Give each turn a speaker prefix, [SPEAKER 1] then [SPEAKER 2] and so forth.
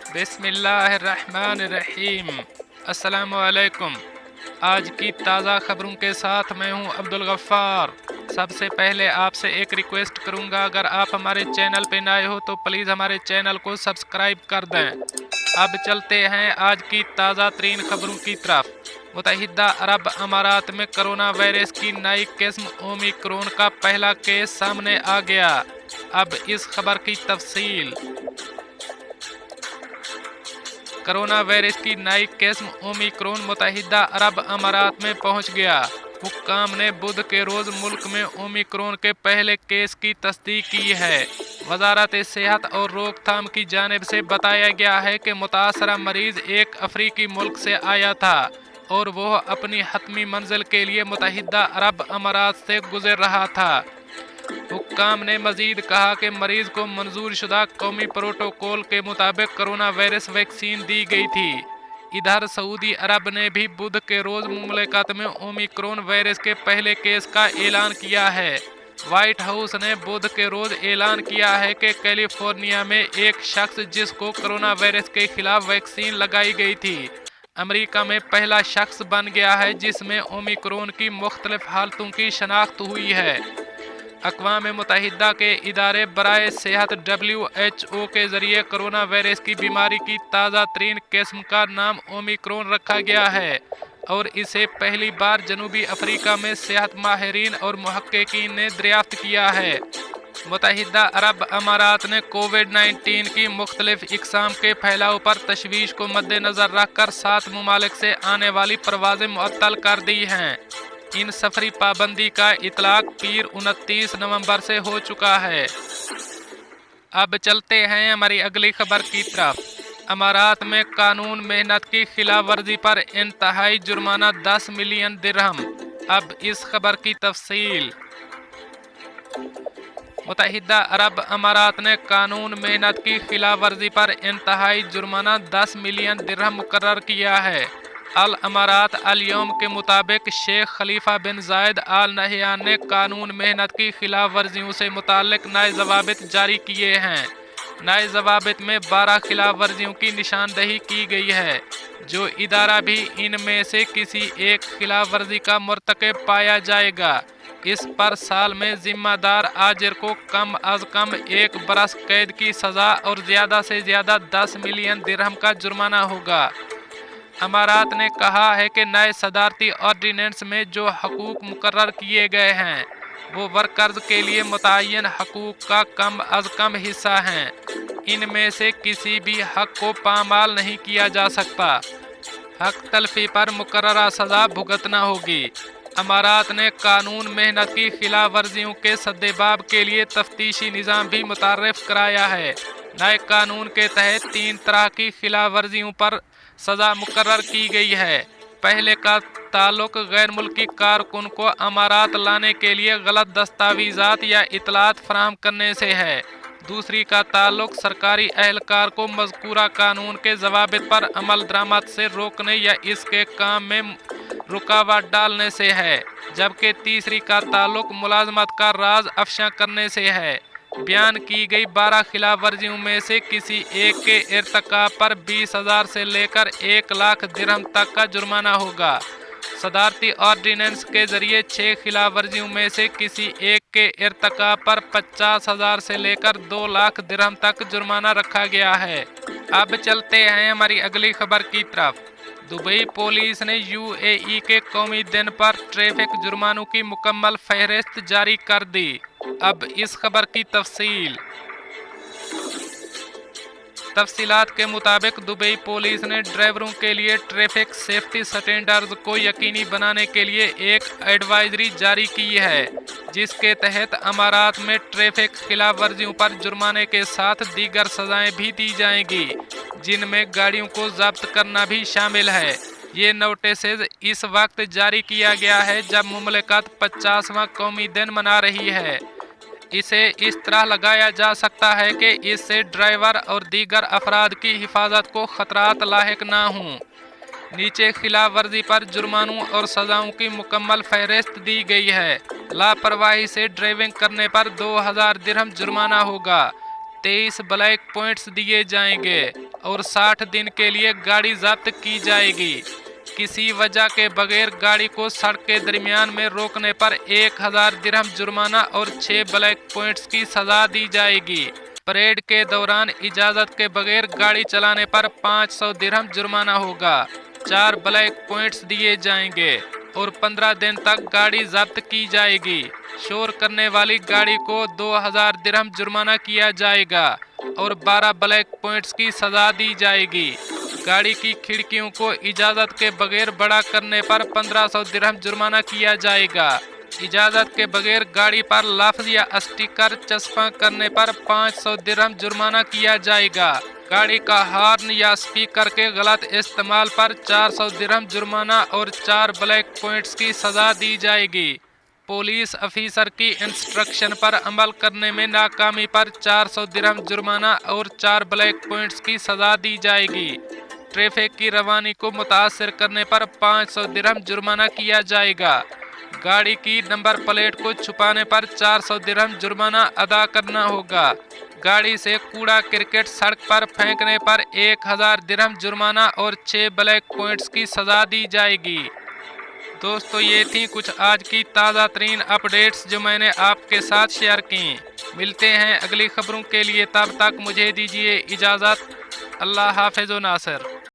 [SPEAKER 1] बिस्मिल्लाहिर्रहमानिर्रहीम। अस्सलामुअलैकुम। आज की ताज़ा खबरों के साथ मैं हूं अब्दुल गफ्फार। सबसे पहले आपसे एक रिक्वेस्ट करूंगा, अगर आप हमारे चैनल पे नए हो तो प्लीज़ हमारे चैनल को सब्सक्राइब कर दें। अब चलते हैं आज की ताज़ा तरीन खबरों की तरफ। मुत्तहिदा अरब अमारात में कोरोना वायरस की नई किस्म ओमिक्रॉन का पहला केस सामने आ गया। अब इस खबर की तफसील। कोरोना वायरस की नई किस्म ओमिक्रॉन मुत्तहिदा अरब अमारात में पहुंच गया। हुक्काम ने बुध के रोज़ मुल्क में ओमिक्रॉन के पहले केस की तस्दीक की है। वजारत सेहत और रोकथाम की जानिब से बताया गया है कि मुतासरा मरीज़ एक अफ्रीकी मुल्क से आया था और वह अपनी हतमी मंजिल के लिए मुत्तहिदा अरब अमारात से गुजर रहा था। हुक्काम ने मजीद कहा कि मरीज को मंजूर शुदा कौमी प्रोटोकॉल के मुताबिक कोरोना वायरस वैक्सीन दी गई थी। इधर सऊदी अरब ने भी बुध के रोज़ मुमलिकत में ओमिक्रॉन वायरस के पहले केस का ऐलान किया है। व्हाइट हाउस ने बुध के रोज़ ऐलान किया है कि कैलिफोर्निया में एक शख्स जिसको कोरोना वायरस के खिलाफ वैक्सीन लगाई गई थी, अमेरिका में पहला शख्स बन गया है जिसमें ओमिक्रॉन की मुख्तलिफ हालतों की शनाख्त हुई है। अक़वाम मुत्तहिदा के इदारे बराए सेहत WHO के ज़रिए कोरोना वायरस की बीमारी की ताज़ा तरीन किस्म का नाम ओमिक्रॉन रखा गया है और इसे पहली बार जनूबी अफ्रीका में सेहत माहिरीन और मुहक्किकीन ने दरियाफ्त किया है। मुत्तहिदा अरब अमारात ने कोविड-19 की मुख्तलिफ इक़साम के फैलाव पर तशवीश को मद्देनज़र रखकर 7 ममालिक से आने वाली परवाज़ें मुअत्तल कर दी हैं। इन सफरी पाबंदी का इतलाक पीर 29 नवंबर से हो चुका है। अब चलते हैं हमारी अगली खबर की तरफ। अमारात में कानून मेहनत की खिलाफ वर्जी पर इंतहाई जुर्माना 10 मिलियन दिरहम। अब इस खबर की तफसील। मुत्तहिदा अरब अमारात ने कानून मेहनत की खिलाफ वर्जी पर इंतहाई जुर्माना 10 मिलियन दिरहम मुकर्रर किया है। अल अमारात अल यौम के मुताबिक शेख खलीफा बिन जायद आल नहयान ने कानून मेहनत की खिलाफ वर्जियों से मुताल्लिक नए जवाबित जारी किए हैं। नए जवाबित में 12 खिलाफ वर्जियों की निशानदही की गई है। जो इदारा भी इनमें से किसी एक खिलाफ वर्जी का मुर्तकिब पाया जाएगा, इस पर साल में जिम्मेदार आजिर को कम अज कम 1 बरस कैद की सज़ा और ज़्यादा से ज़्यादा 10 मिलियन दिरहम का जुर्माना होगा। अमारात ने कहा है कि नए सदारती ऑर्डिनेंस में जो हकूक मुकर्रर किए गए हैं वो वर्कर्स के लिए मुतय्यन हकूक का कम अज कम हिस्सा हैं। इनमें से किसी भी हक को पामाल नहीं किया जा सकता। हक तलफी पर मुकर्ररा सज़ा भुगतना होगी। अमारात ने कानून मेहनत की खिलाफ वर्जियों के सद्देबाब के लिए तफ्तीशी निज़ाम भी मुतारफ़ कराया है। नए कानून के तहत 3 तरह की खिलाफ वर्जियों पर सज़ा मुकर्रर की गई है। पहले का ताल्लुक गैर मुल्की कारकुन को अमारात लाने के लिए गलत दस्तावेज़ात या इतलात फराहम करने से है। दूसरी का ताल्लुक सरकारी अहलकार को मज़कूरा कानून के ज़वाबित पर अमल दरामद से रोकने या इसके काम में रुकावट डालने से है, जबकि तीसरी का ताल्लुक मुलाजमत का राज अफशा करने से है। बयान की गई 12 खिलाफ वर्जियों में से किसी एक के इर्तकाब पर 20,000 से लेकर 1 लाख दिरहम तक का जुर्माना होगा। सदारती ऑर्डिनेंस के जरिए 6 खिलाफ वर्जियों में से किसी एक के इर्तकाब पर 50,000 से लेकर 2 लाख दिरहम तक जुर्माना रखा गया है। अब चलते हैं हमारी अगली खबर की तरफ। दुबई पुलिस ने UAE के कौमी दिन पर ट्रैफिक जुर्मानों की मुकम्मल फहरिस्त जारी कर दी। अब इस खबर की तफसीलात के मुताबिक दुबई पुलिस ने ड्राइवरों के लिए ट्रैफिक सेफ्टी स्टैंडर्ड्स को यकीनी बनाने के लिए एक एडवाइजरी जारी की है, जिसके तहत अमारात में ट्रैफिक खिलाफ वर्जियों पर जुर्माने के साथ दीगर सजाएं भी दी जाएंगी, जिनमें गाड़ियों को जब्त करना भी शामिल है। ये नोटिस इस वक्त जारी किया गया है जब मुमलिकत 50वां कौमी दिन मना रही है। इसे इस तरह लगाया जा सकता है कि इससे ड्राइवर और दीगर अफराद की हिफाजत को खतरात लाहिक ना हों। नीचे खिलाफ वर्जी पर जुर्मानों और सज़ाओं की मुकम्मल फहरिस्त दी गई है। लापरवाही से ड्राइविंग करने पर 2000 दिरहम जुर्माना होगा। 23 ब्लैक पॉइंट्स दिए जाएंगे। और 60 दिन के लिए गाड़ी जब्त की जाएगी। किसी वजह के बगैर गाड़ी को सड़क के दरमियान में रोकने पर 1000 दिरहम जुर्माना और 6 ब्लैक पॉइंट्स की सजा दी जाएगी। परेड के दौरान इजाज़त के बगैर गाड़ी चलाने पर 500 दिरहम जुर्माना होगा, 4 ब्लैक पॉइंट्स दिए जाएंगे और 15 दिन तक गाड़ी जब्त की जाएगी। शोर करने वाली गाड़ी को 2000 दिरहम जुर्माना किया जाएगा और 12 ब्लैक पॉइंट्स की सजा दी जाएगी। गाड़ी की खिड़कियों को इजाज़त के बगैर बड़ा करने पर 1500 दिरहम जुर्माना किया जाएगा। इजाज़त के बगैर गाड़ी पर लफ्ज़ या स्टिकर चस्पा करने पर 500 दिरहम जुर्माना किया जाएगा। गाड़ी का हॉर्न या स्पीकर के गलत इस्तेमाल पर 400 दिरहम जुर्माना और 4 ब्लैक पॉइंट्स की सज़ा दी जाएगी। पुलिस अफीसर की इंस्ट्रक्शन पर अमल करने में नाकामी पर 400 दिरहम जुर्माना और 4 ब्लैक पॉइंट्स की सज़ा दी जाएगी। ट्रैफिक की रवानी को मुतासर करने पर 500 दिरहम जुर्माना किया जाएगा। गाड़ी की नंबर प्लेट को छुपाने पर 400 दिरहम जुर्माना अदा करना होगा। गाड़ी से कूड़ा क्रिकेट सड़क पर फेंकने पर 1000 दिरहम जुर्माना और 6 ब्लैक पॉइंट्स की सज़ा दी जाएगी। दोस्तों, ये थी कुछ आज की ताज़ा तरीन अपडेट्स जो मैंने आपके साथ शेयर की। मिलते हैं अगली खबरों के लिए, तब तक मुझे दीजिए इजाज़त। अल्लाह हाफ़िज़ नासिर।